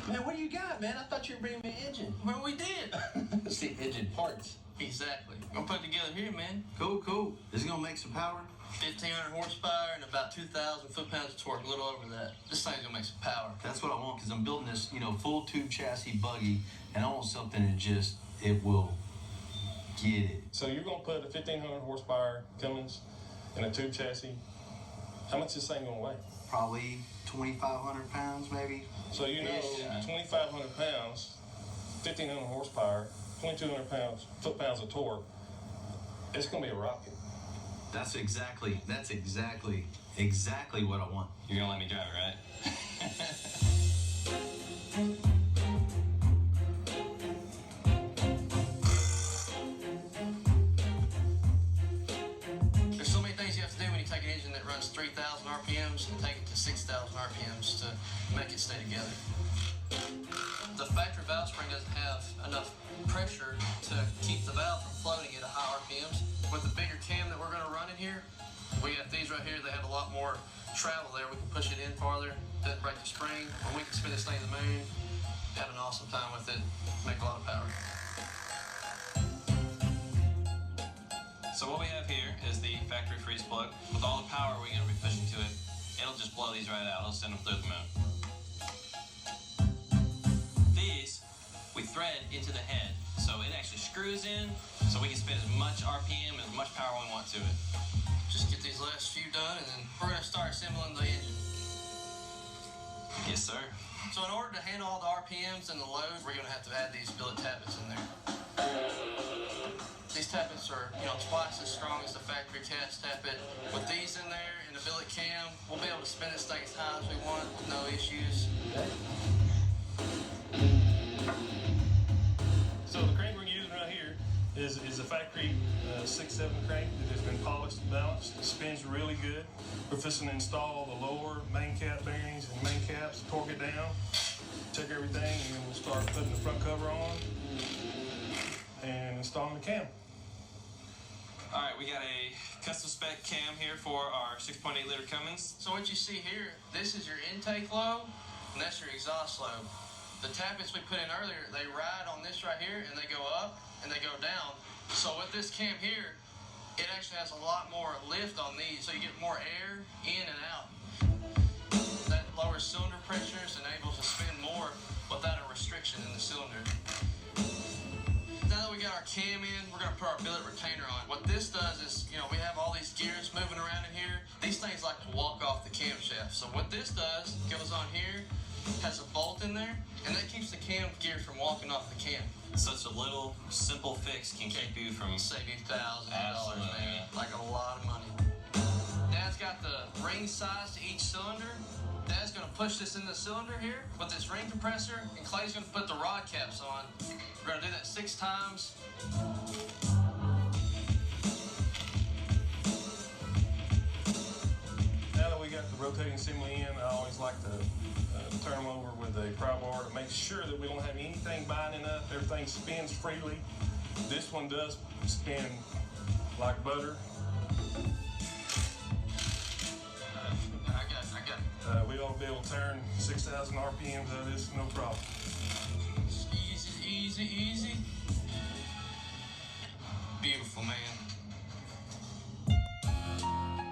Man, what do you got, man? I thought you were bringing me an engine. Well, we did. It's the engine parts. Exactly. We're gonna put it together here, man. Cool, cool. Is it gonna make some power? 1,500 horsepower and about 2,000 foot-pounds of torque, a little over that. This thing's gonna make some power. That's what I want, because I'm building this, full tube chassis buggy, and I want something that it will get it. So you're gonna put a 1,500 horsepower Cummings in a tube chassis. How much is this thing gonna weigh? Probably 2,500 pounds, maybe. So 2,500 pounds, 1,500 horsepower, 2,200 foot-pounds of torque. It's gonna be a rocket. That's exactly what I want. You're gonna let me drive it, right? There's so many things you have to do when you take an engine that runs 3,000 RPMs and take it to 6,000 RPMs to make it stay together. The factory valve spring doesn't have enough pressure to keep the valve from floating at high RPMs. With the bigger cam that we're going to run in here, we got these right here. They have a lot more travel there. We can push it in farther, doesn't break the spring, or we can spin this thing to the moon, have an awesome time with it, make a lot of power. So what we have here is the factory freeze plug. With all the power we're going to be pushing to it, it'll just blow these right out. It'll send them through the moon. These we thread into the head, so it actually screws in, so we can spin as much RPM, as much power we want to it. Just get these last few done, and then we're going to start assembling the engine. Yes, sir. So in order to handle all the RPMs and the load, we're going to have to add these billet tappets in there. These tappets are, twice as strong as the factory cast tappet. With these in there and the billet cam, we'll be able to spin this thing as high as we want with no issues. So the crank we're using right here is a factory 6.7 crank that has been polished and balanced. It spins really good. We're fixing to install the lower main cap bearings and main caps, torque it down, check everything, and then we'll start putting the front cover on and installing the cam. All right, we got a custom spec cam here for our 6.8 liter Cummings. So what you see here, this is your intake lobe, and that's your exhaust lobe. The tappets we put in earlier, they ride on this right here, and they go up, and they go down. So with this cam here, it actually has a lot more lift on these, so you get more air in and out. That lowers cylinder pressures and enables to spin more without a restriction in the cylinder. Now that we got our cam in, we're going to put our billet retainer on. What this does is, we have all these gears moving around in here. These things like to walk off the camshaft. So what this does, goes on here, has a bolt in there, and that keeps the cam gear from walking off the cam. Such a little, simple fix can keep you from... Save you $1,000, man. Like a lot of money. Dad's got the ring size to each cylinder. Dad's going to push this in the cylinder here with this ring compressor, and Clay's going to put the rod caps on. We're going to do that 6 times. Now that we got the rotating assembly in, I always like to turn them over with a pry bar to make sure that we don't have anything binding up. Everything spins freely. This one does spin like butter. I got it. We ought to be able to turn 6,000 RPMs out of this, no problem. Easy, easy, easy. Beautiful, man.